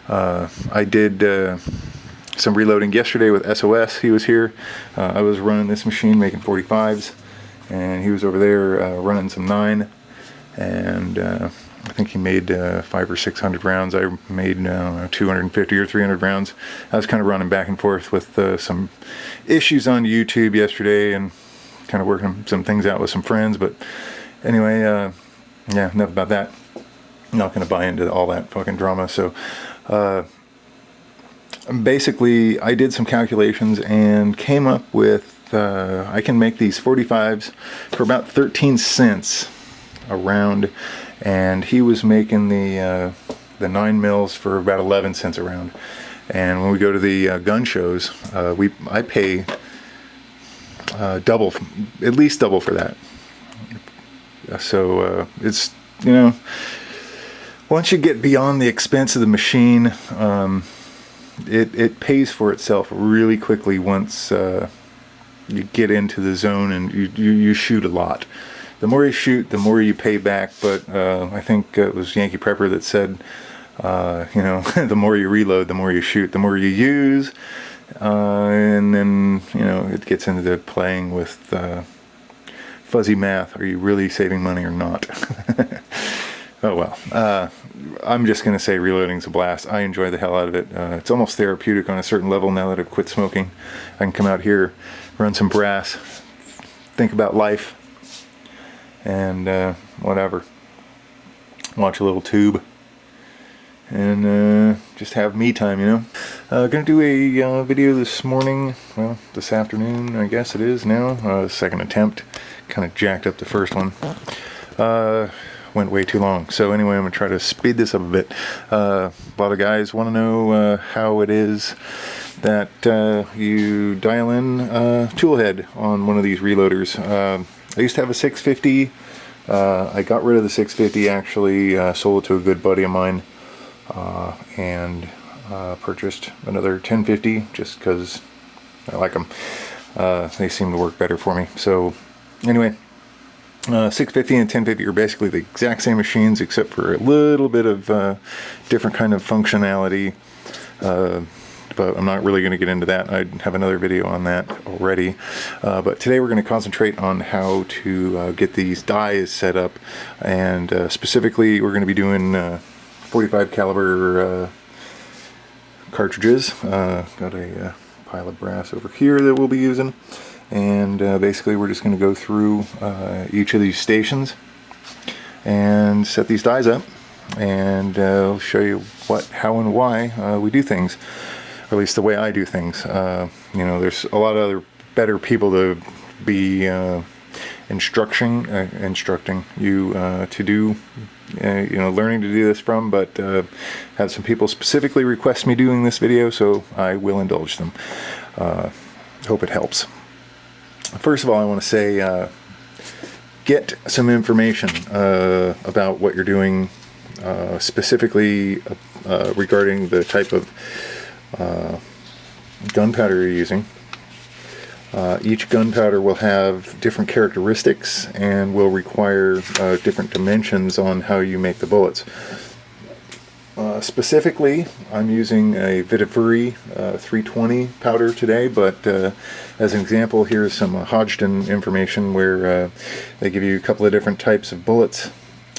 I did some reloading yesterday with SOS. He was here. I was running this machine making 45s, and he was over there running some 9, and I think he made 500 or 600 rounds. I made 250 or 300 rounds. I was kind of running back and forth with some issues on YouTube yesterday and kind of working some things out with some friends. But anyway, yeah, enough about that. I'm not going to buy into all that fucking drama. So basically, I did some calculations and came up with I can make these 45s for about 13 cents a round, and he was making the 9 mils for about 11 cents a round. And when we go to the gun shows, I pay double, at least double for that. So it's, you know, once you get beyond the expense of the machine, it pays for itself really quickly once you get into the zone and you shoot a lot. The more you shoot, the more you pay back. But I think it was Yankee Prepper that said, you know, the more you reload, the more you shoot, the more you use. And then, you know, it gets into the playing with fuzzy math. Are you really saving money or not? Oh well. I'm just going to say reloading's a blast. I enjoy the hell out of it. It's almost therapeutic on a certain level now that I've quit smoking. I can come out here, run some brass, think about life, and whatever. Watch a little tube. And just have me time, you know. Gonna do a video this morning, well, this afternoon, I guess it is now. Second attempt. Kind of jacked up the first one. Went way too long. So anyway, I'm gonna try to speed this up a bit. A lot of guys want to know how it is that you dial in toolhead on one of these reloaders. I used to have a 650. I got rid of the 650 actually, sold it to a good buddy of mine, and purchased another 1050 just because I like them. They seem to work better for me. So anyway, 650 and 1050 are basically the exact same machines except for a little bit of different kind of functionality, but I'm not really going to get into that. I have another video on that already, but today we're going to concentrate on how to get these dies set up, and specifically we're going to be doing 45 caliber cartridges. Got a pile of brass over here that we'll be using. And basically we're just going to go through each of these stations and set these dies up, and I'll show you what, how, and why we do things, or at least the way I do things. You know, there's a lot of other better people to be instructing you to do, you know, learning to do this from, but had some people specifically request me doing this video, so I will indulge them. Hope it helps. First of all, I want to say, get some information about what you're doing, specifically regarding the type of gunpowder you're using. Each gunpowder will have different characteristics and will require different dimensions on how you make the bullets. Specifically, I'm using a Vitafuri 320 powder today, but as an example, here's some Hodgdon information where they give you a couple of different types of bullets,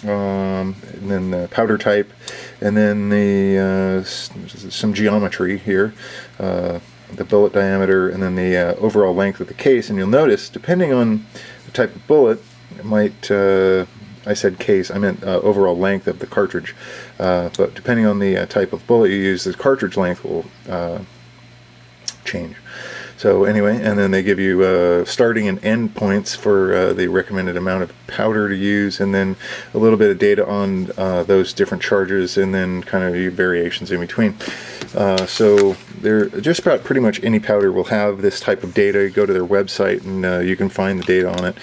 and then the powder type, and then the some geometry here, the bullet diameter, and then the overall length of the case. And you'll notice, depending on the type of bullet, it might I said case, I meant overall length of the cartridge. But depending on the type of bullet you use, the cartridge length will change. So anyway, and then they give you starting and end points for the recommended amount of powder to use, and then a little bit of data on those different charges, and then kind of variations in between. So there, just about pretty much any powder will have this type of data. You go to their website and you can find the data on it.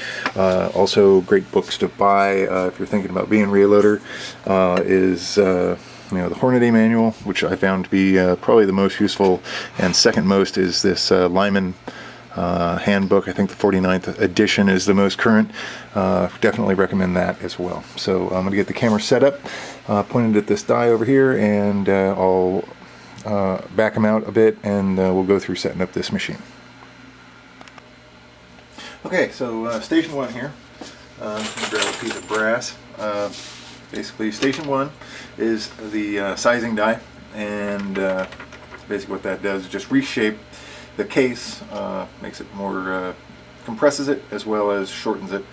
Also, great books to buy if you're thinking about being a reloader is you know, the Hornady manual, which I found to be probably the most useful, and second most is this Lyman handbook. I think the 49th edition is the most current. Definitely recommend that as well. So I'm going to get the camera set up, pointed at this die over here, and I'll back them out a bit, and we'll go through setting up this machine. Okay, so station 1 here. I'm going to grab a piece of brass. Basically, station 1 is the sizing die, and basically what that does is just reshape the case, makes it more, compresses it as well as shortens it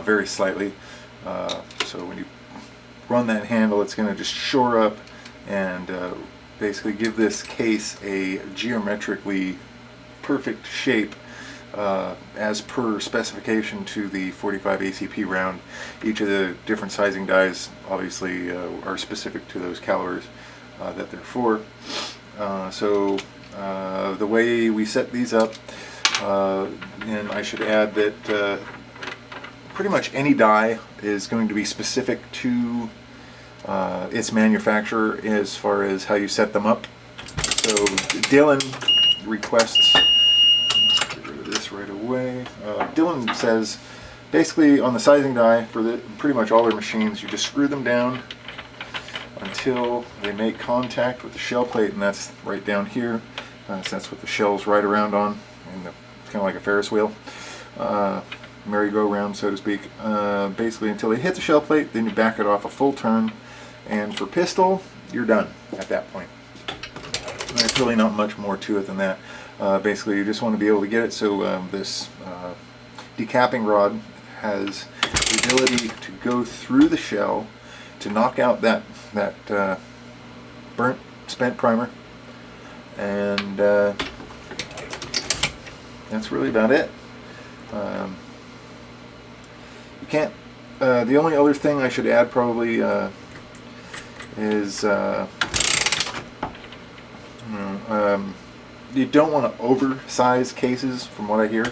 very slightly. So when you run that handle, it's going to just shore up and basically give this case a geometrically perfect shape as per specification to the 45 ACP round. Each of the different sizing dies obviously are specific to those calibers that they're for. So the way we set these up, and I should add that pretty much any die is going to be specific to its manufacturer as far as how you set them up. So Dillon requests, get rid of this right away. Dillon says basically on the sizing die for pretty much all their machines, you just screw them down until they make contact with the shell plate, and that's right down here. So that's what the shell's right around on, and it's kind of like a Ferris wheel, merry-go-round, so to speak. Basically until they hit the shell plate, then you back it off a full turn, and for pistol, you're done at that point. And there's really not much more to it than that. Basically, you just want to be able to get it so this decapping rod has the ability to go through the shell to knock out that burnt, spent primer, and that's really about it. You can't. The only other thing I should add probably is you don't want to oversize cases, from what I hear.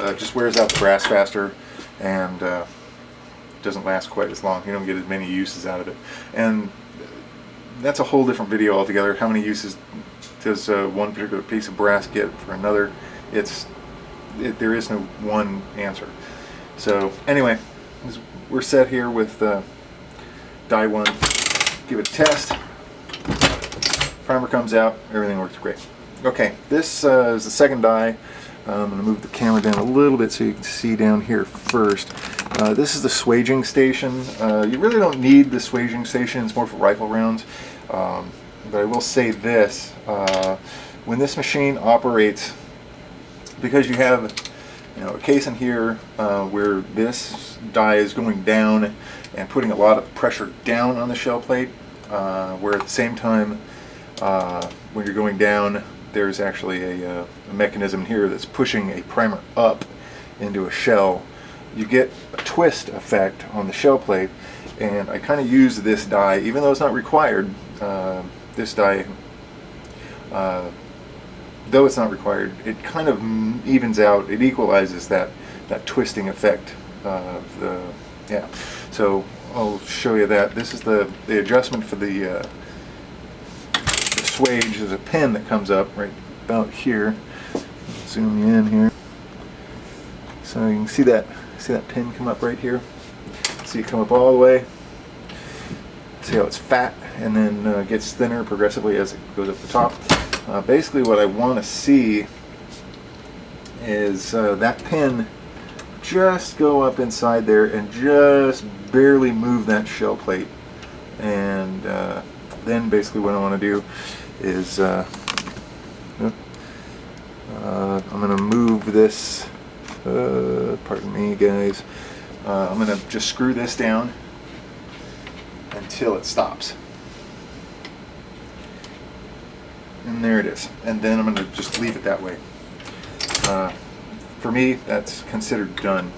It just wears out the brass faster, and doesn't last quite as long. You don't get as many uses out of it, and that's a whole different video altogether. How many uses does one particular piece of brass get for another? There is no one answer. So anyway, we're set here with die 1. Give it a test. Primer comes out. Everything works great. Okay, this is the second die. I'm going to move the camera down a little bit so you can see down here first. This is the swaging station. You really don't need the swaging station. It's more for rifle rounds. But I will say this. When this machine operates, because you have a case in here where this die is going down and putting a lot of pressure down on the shell plate, where at the same time when you're going down, there's actually a mechanism here that's pushing a primer up into a shell. You get a twist effect on the shell plate, and I kind of use this die, even though it's not required. This die, though it's not required, it kind of evens out, it equalizes that twisting effect of the, yeah. So I'll show you that. This is the adjustment for the swage. There's a pin that comes up right about here. Zoom you in here, so you can see that pin come up right here. See it come up all the way. See how it's fat and then gets thinner progressively as it goes up the top. Basically what I want to see is that pin just go up inside there and just barely move that shell plate, and then basically what I want to do is I'm going to move this, pardon me guys, I'm going to just screw this down until it stops. And there it is. And then I'm going to just leave it that way. For me, that's considered done.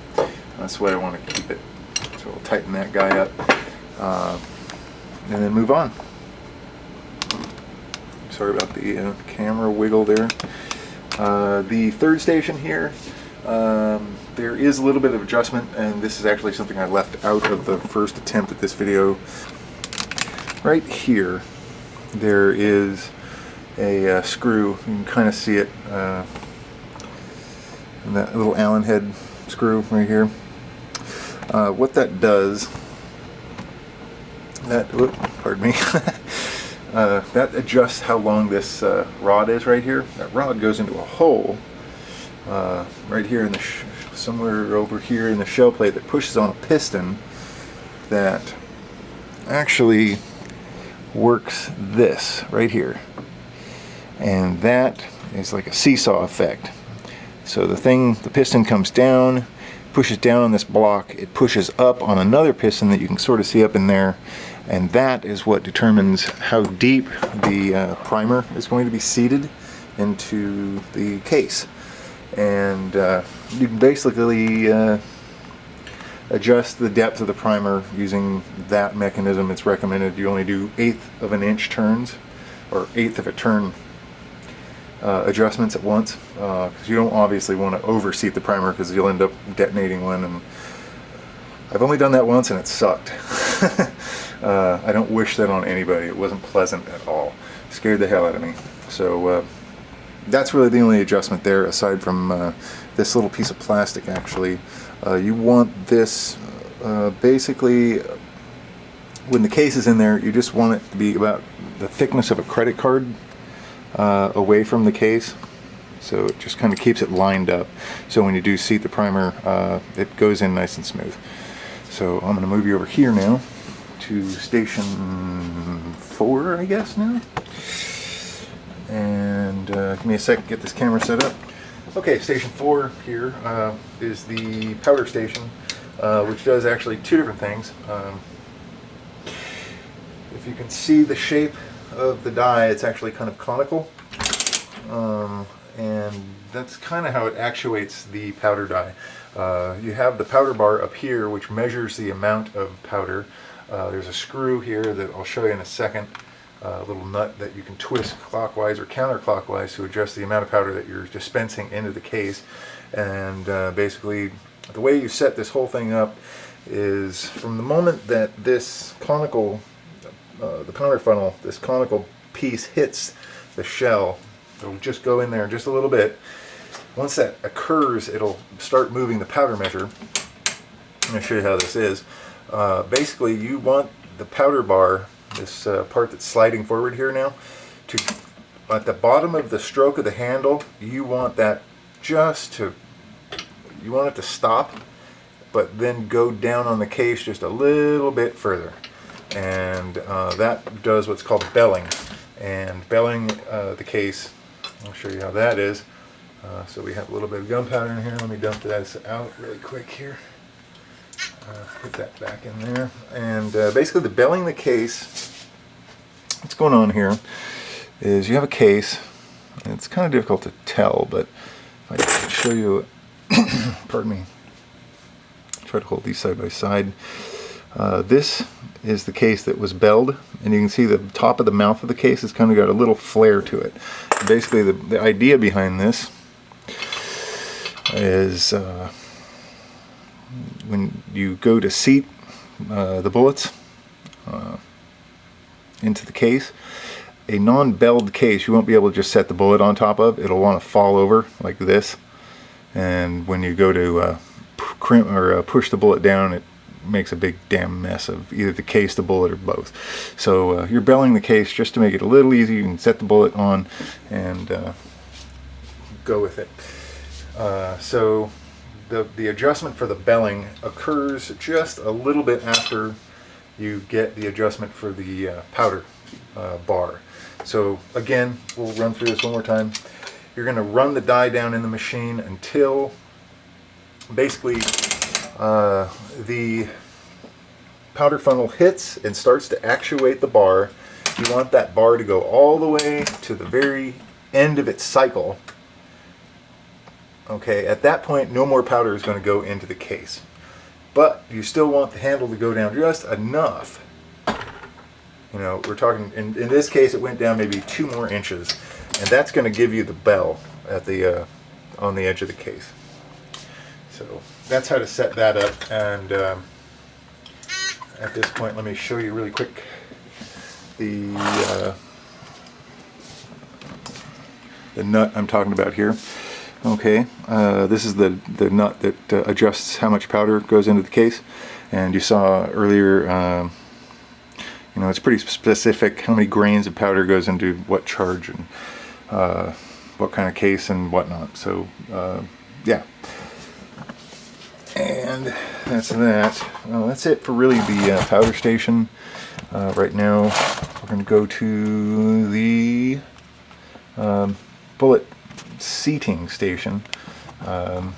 That's the way I want to keep it. So we'll tighten that guy up and then move on. Sorry about the camera wiggle there. The third station here, there is a little bit of adjustment, and this is actually something I left out of the first attempt at this video. Right here, there is a screw. You can kind of see it. and that little Allen head screw right here. What that does, pardon me, that adjusts how long this rod is right here. That rod goes into a hole right here in the somewhere over here in the shell plate that pushes on a piston that actually works this right here, and that is like a seesaw effect. So the piston comes down, pushes down on this block, it pushes up on another piston that you can sort of see up in there, and that is what determines how deep the primer is going to be seated into the case. And you can basically adjust the depth of the primer using that mechanism. It's recommended you only do 1/8 of an inch turns, or 1/8 of a turn adjustments at once, because you don't obviously want to overseat the primer, because you'll end up detonating one. And I've only done that once and it sucked. I don't wish that on anybody. It wasn't pleasant at all. It scared the hell out of me. So that's really the only adjustment there, aside from this little piece of plastic. Actually, you want this basically, when the case is in there, you just want it to be about the thickness of a credit card away from the case, so it just kind of keeps it lined up, so when you do seat the primer, it goes in nice and smooth. So I'm going to move you over here now to station 4, I guess now, and give me a second to get this camera set up. Okay, station 4 here is the powder station, which does actually 2 different things. If you can see the shape of the die, it's actually kind of conical, and that's kind of how it actuates the powder die. You have the powder bar up here, which measures the amount of powder. There's a screw here that I'll show you in a second, a little nut that you can twist clockwise or counterclockwise to adjust the amount of powder that you're dispensing into the case. And basically the way you set this whole thing up is, from the moment that this conical the powder funnel, this conical piece hits the shell, it'll just go in there just a little bit. Once that occurs, it'll start moving the powder measure. I'm going to show you how this is. Basically, you want the powder bar, this part that's sliding forward here now, to, at the bottom of the stroke of the handle, you want that just to, you want it to stop, but then go down on the case just a little bit further. And that does what's called belling. And belling the case, I'll show you how that is. So we have a little bit of gunpowder in here. Let me dump this out really quick here. Put that back in there. And basically the belling the case, what's going on here is you have a case, and it's kind of difficult to tell, but if I can show you, pardon me, try to hold these side by side. This is the case that was belled, and you can see the top of the mouth of the case has kind of got a little flare to it. Basically the idea behind this is when you go to seat the bullets into the case, a non-belled case you won't be able to just set the bullet on top of. It'll want to fall over like this, and when you go to crimp or push the bullet down, it makes a big damn mess of either the case, the bullet, or both. So you're belling the case just to make it a little easy. You can set the bullet on and go with it. So the adjustment for the belling occurs just a little bit after you get the adjustment for the powder bar. So again, we'll run through this one more time. You're going to run the die down in the machine until basically the powder funnel hits and starts to actuate the bar. You want that bar to go all the way to the very end of its cycle. Okay, at that point no more powder is going to go into the case, but you still want the handle to go down just enough. You know, we're talking, in this case it went down maybe 2 more inches, and that's going to give you the bell at the on the edge of the case. So that's how to set that up. And at this point, let me show you really quick the nut I'm talking about here. Okay, this is the nut that adjusts how much powder goes into the case, and you saw earlier, you know, it's pretty specific how many grains of powder goes into what charge and what kind of case and whatnot. So yeah, and that's that. That's it for really the powder station. Right now we're going to go to the bullet seating station. I'm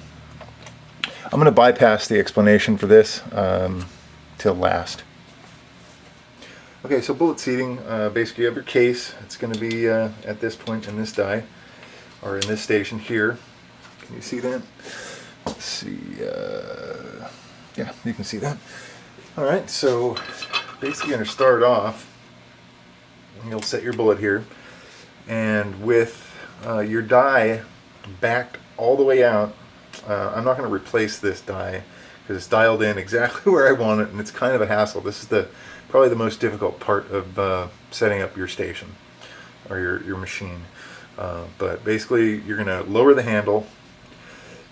going to bypass the explanation for this till last. Okay, so bullet seating, basically you have your case. It's going to be at this point in this die, or in this station here. Can you see that? Let's see. Yeah, you can see that. Alright, so basically you're going to start off, and you'll set your bullet here, and with your die backed all the way out, I'm not going to replace this die because it's dialed in exactly where I want it, and it's kind of a hassle. This is probably the most difficult part of setting up your station or your machine. But basically you're going to lower the handle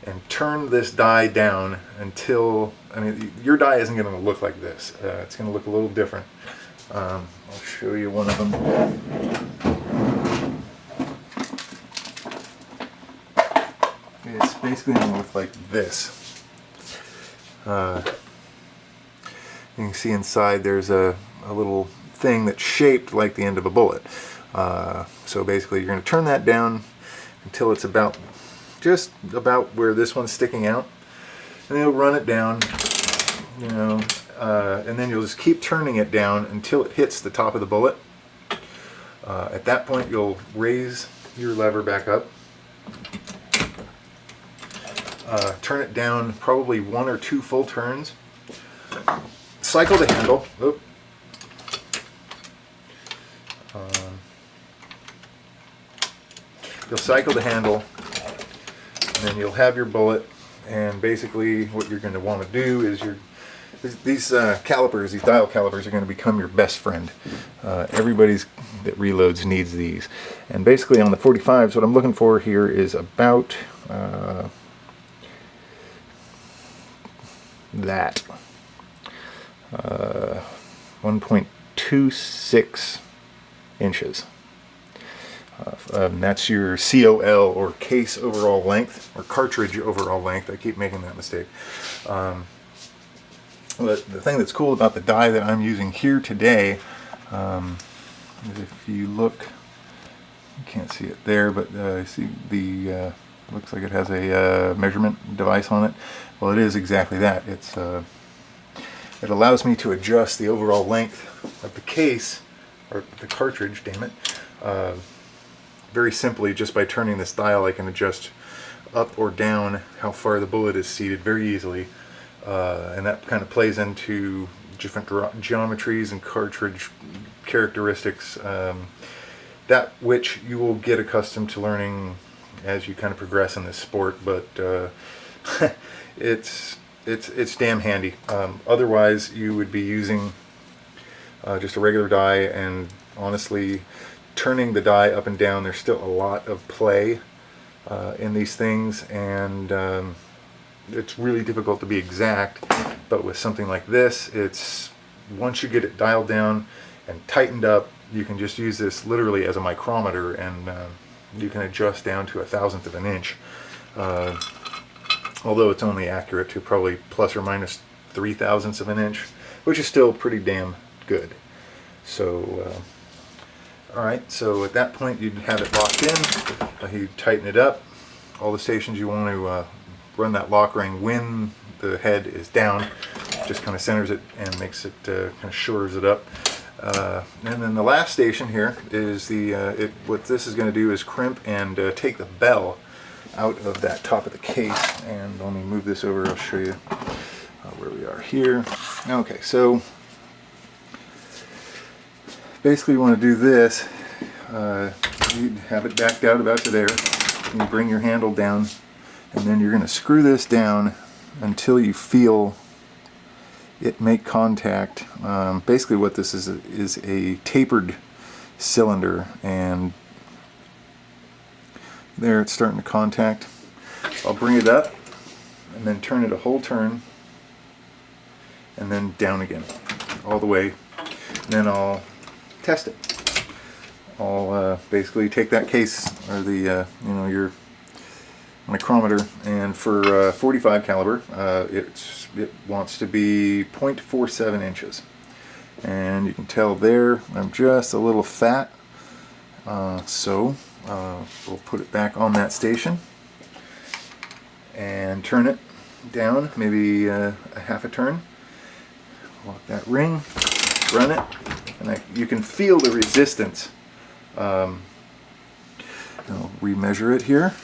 and turn this die down until, I mean, your die isn't going to look like this. It's going to look a little different. I'll show you one of them. It's basically going to look like this. You can see inside there's a little thing that's shaped like the end of a bullet. So basically you're going to turn that down until it's just about where this one's sticking out, and then you'll run it down, you know, and then you'll just keep turning it down until it hits the top of the bullet. At that point you'll raise your lever back up, turn it down probably 1 or 2 full turns, cycle the handle. You'll cycle the handle, and then you'll have your bullet, and basically what you're going to want to do is these calipers, these dial calipers, are going to become your best friend. Everybody's that reloads needs these. And basically on the 45s, what I'm looking for here is about that 1.26 inches. That's your COL, or case overall length, or cartridge overall length. I keep making that mistake. But the thing that's cool about the die that I'm using here today is, if you look, you can't see it there, but see the looks like it has a measurement device on it. Well, it is exactly that. It allows me to adjust the overall length of the case, or the cartridge, damn it. Very simply, just by turning this dial, I can adjust up or down how far the bullet is seated very easily, and that kind of plays into different geometries and cartridge characteristics, that which you will get accustomed to learning as you kind of progress in this sport. But it's damn handy. Otherwise, you would be using just a regular die, and honestly, turning the die up and down, there's still a lot of play in these things, and it's really difficult to be exact. But with something like this, it's, once you get it dialed down and tightened up, you can just use this literally as a micrometer, and you can adjust down to 1/1000th of an inch, although it's only accurate to probably plus or minus 3/1000ths of an inch, which is still pretty damn good. So alright, so at that point you'd have it locked in. You tighten it up. All the stations you want to run that lock ring when the head is down, just kind of centers it and makes it, kind of shores it up. And then the last station here is what this is going to do is crimp and take the bell out of that top of the case. And let me move this over, I'll show you where we are here. Okay, so basically you want to do this. You have it backed out about to there. You bring your handle down, and then you're going to screw this down until you feel it make contact. Basically what this is a tapered cylinder, and there it's starting to contact. I'll bring it up and then turn it a whole turn and then down again all the way, and then I'll test it. I'll basically take that case or the your micrometer, and for 45 caliber it wants to be 0.47 inches, and you can tell there I'm just a little fat, so we'll put it back on that station and turn it down maybe a half a turn. Lock that ring, run it, and you can feel the resistance. I'll remeasure it here.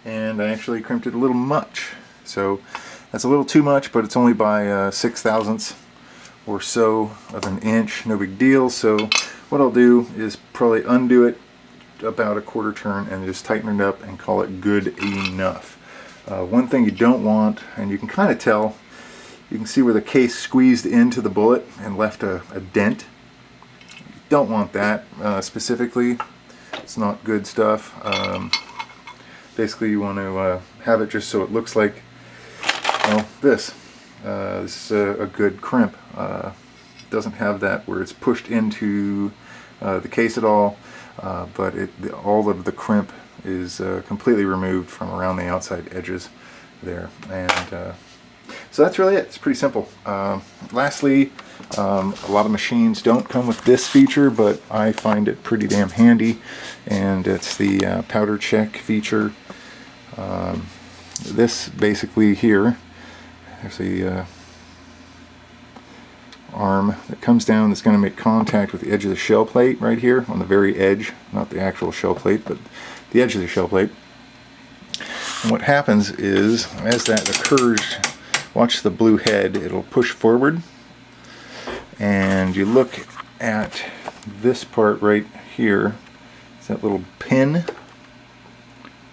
And I actually crimped it a little much, so that's a little too much, but it's only by 6 thousandths or so of an inch, no big deal. So what I'll do is probably undo it about a quarter turn and just tighten it up and call it good enough. One thing you don't want, and you can kind of tell, you can see where the case squeezed into the bullet and left a dent. You don't want that specifically. It's not good stuff. Basically you want to have it just so it looks like, well, this. This is a good crimp. Doesn't have that where it's pushed into the case at all, but all of the crimp is completely removed from around the outside edges there. And so that's really it. It's pretty simple. Lastly, a lot of machines don't come with this feature, but I find it pretty damn handy, and it's the powder check feature. This basically here, there's a arm that comes down that's going to make contact with the edge of the shell plate right here on the very edge, not the actual shell plate, but the edge of the shell plate. And what happens is, as that occurs, watch the blue head, it'll push forward, and you look at this part right here. It's that little pin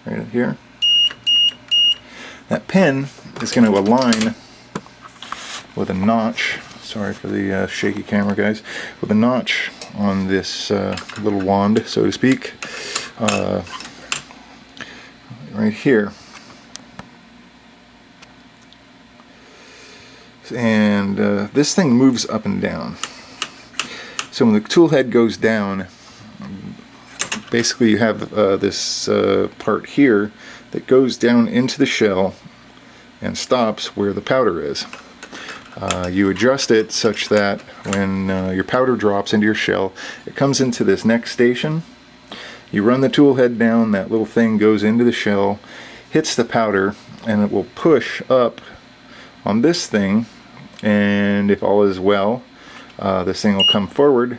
right here. That pin is going to align with a notch, sorry for the shaky camera guys, with a notch on this little wand, so to speak, right here. And this thing moves up and down. So when the tool head goes down, basically you have this part here that goes down into the shell and stops where the powder is. You adjust it such that when your powder drops into your shell, it comes into this next station. You run the tool head down, that little thing goes into the shell, hits the powder, and it will push up on this thing, and if all is well, this thing will come forward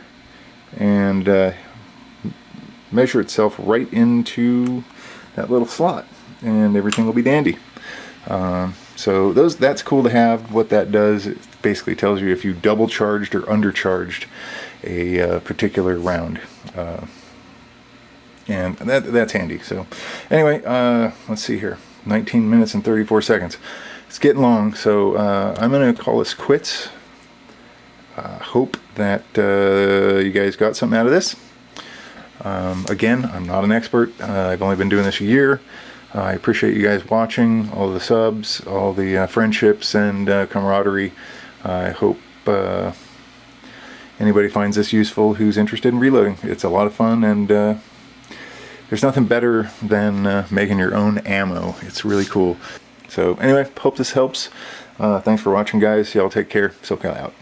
and measure itself right into that little slot, and everything will be dandy. So that's cool to have. What that does, it basically tells you if you double charged or undercharged a particular round, and that's handy. So anyway, let's see here, 19 minutes and 34 seconds. It's getting long, so I'm gonna call this quits. Hope that you guys got something out of this. Again, I'm not an expert. I've only been doing this a year. I appreciate you guys watching, all the subs, all the friendships and camaraderie. I hope anybody finds this useful who's interested in reloading. It's a lot of fun, and there's nothing better than making your own ammo. It's really cool. So anyway, hope this helps. Thanks for watching, guys. Y'all take care. SoCal out.